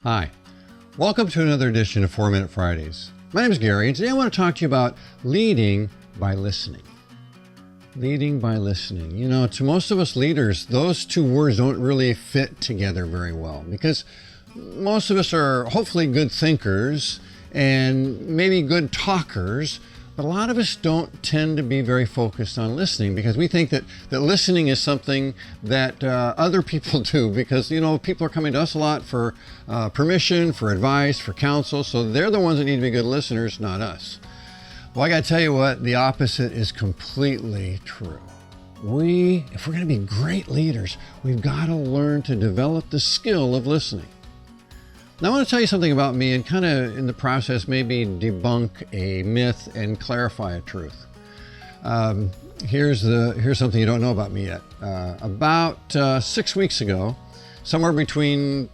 Hi, welcome to another edition of 4 Minute Fridays. My name is Gary, and today I want to talk to you about leading by listening. Leading by listening. You know, to most of us leaders, those two words don't really fit together very well because most of us are hopefully good thinkers and maybe good talkers, but a lot of us don't tend to be very focused on listening because we think that listening is something that other people do because, you know, people are coming to us a lot for permission, for advice, for counsel, so they're the ones that need to be good listeners, not us. Well, I got to tell you what, the opposite is completely true. If we're going to be great leaders, we've got to learn to develop the skill of listening. Now, I want to tell you something about me and kind of in the process maybe debunk a myth and clarify a truth. Here's something you don't know about me yet. About 6 weeks ago, somewhere between,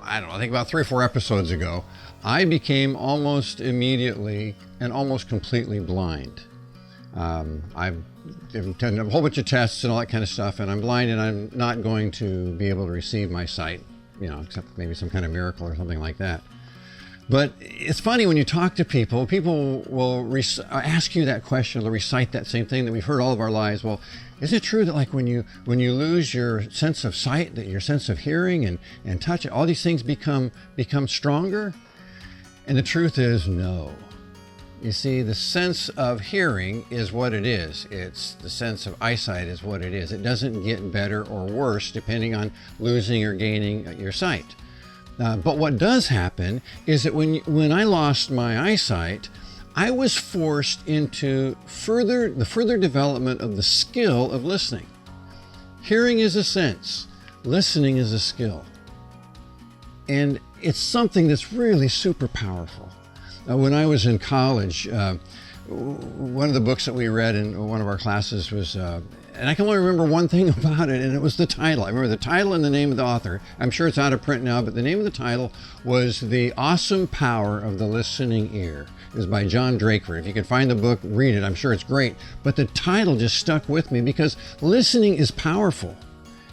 I think about 3 or 4 episodes ago, I became almost immediately and almost completely blind. I've done a whole bunch of tests and all that kind of stuff, and I'm blind and I'm not going to be able to receive my sight. You know, except maybe some kind of miracle or something like that. But it's funny when you talk to people will ask you that question, they'll recite that same thing that we've heard all of our lives. Well, is it true that like when you lose your sense of sight, that your sense of hearing and touch, all these things become stronger? And the truth is no. You see, the sense of hearing is what it is. It's the sense of eyesight is what it is. It doesn't get better or worse depending on losing or gaining your sight. But what does happen is that when I lost my eyesight, I was forced into the further development of the skill of listening. Hearing is a sense, listening is a skill. And it's something that's really super powerful. When I was in college, one of the books that we read in one of our classes was, and I can only remember one thing about it, and it was the title. I remember the title and the name of the author. I'm sure it's out of print now, but the name of the title was The Awesome Power of the Listening Ear. It was by John Draker. If you can find the book, read it. I'm sure it's great. But the title just stuck with me because listening is powerful.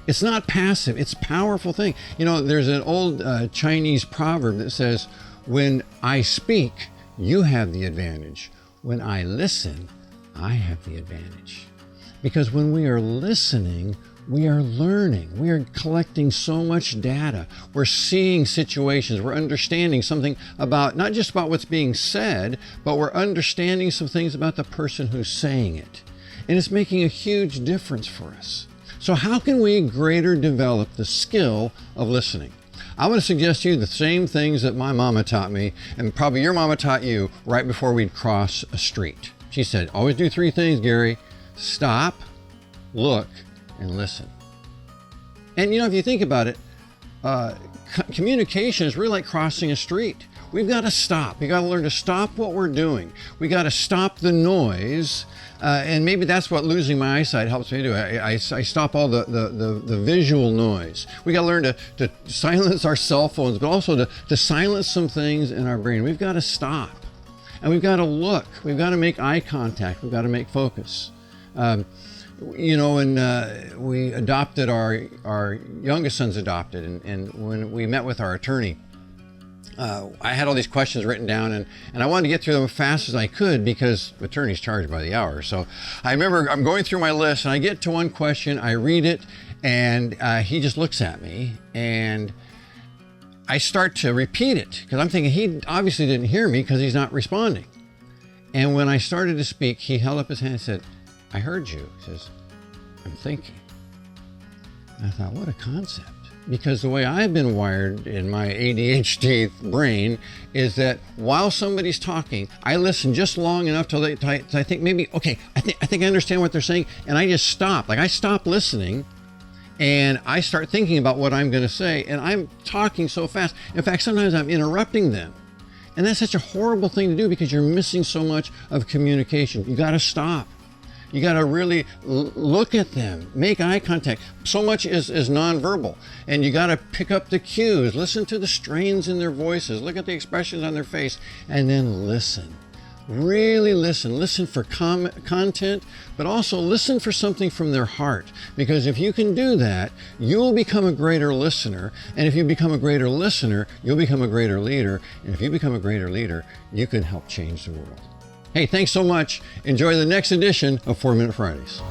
It's not passive. It's a powerful thing. You know, there's an old Chinese proverb that says, when I speak, you have the advantage. When I listen, I have the advantage. Because when we are listening, we are learning. We are collecting so much data. We're seeing situations. We're understanding something about, not just about what's being said, but we're understanding some things about the person who's saying it. And it's making a huge difference for us. So how can we greater develop the skill of listening? I want to suggest to you the same things that my mama taught me, and probably your mama taught you right before we'd cross a street. She said, always do 3 things, Gary. Stop, look, and listen. And you know, if you think about it, communication is really like crossing a street. We've got to stop. We've got to learn to stop what we're doing. We got to stop the noise. And maybe that's what losing my eyesight helps me do. I stop all the visual noise. We got to learn to silence our cell phones, but also to silence some things in our brain. We've got to stop. And we've got to look. We've got to make eye contact. We've got to make focus. You know, when we adopted our youngest son's adopted, and when we met with our attorney, I had all these questions written down, and I wanted to get through them as fast as I could because the attorney's charged by the hour. So I remember I'm going through my list, and I get to one question, I read it, and he just looks at me, and I start to repeat it because I'm thinking he obviously didn't hear me because he's not responding. And when I started to speak, he held up his hand and said, I heard you. He says, I'm thinking. And I thought, what a concept. Because the way I've been wired in my ADHD brain is that while somebody's talking, I listen just long enough till I think maybe, okay, I think I understand what they're saying, and I just stop. Like I stop listening, and I start thinking about what I'm going to say, and I'm talking so fast. In fact, sometimes I'm interrupting them. And that's such a horrible thing to do because you're missing so much of communication. You got to stop. You got to really look at them, make eye contact. So much is nonverbal, and you got to pick up the cues, listen to the strains in their voices, look at the expressions on their face, and then listen. Really listen. Listen for content, but also listen for something from their heart. Because if you can do that, you'll become a greater listener. And if you become a greater listener, you'll become a greater leader. And if you become a greater leader, you can help change the world. Hey, thanks so much. Enjoy the next edition of 4 Minute Fridays.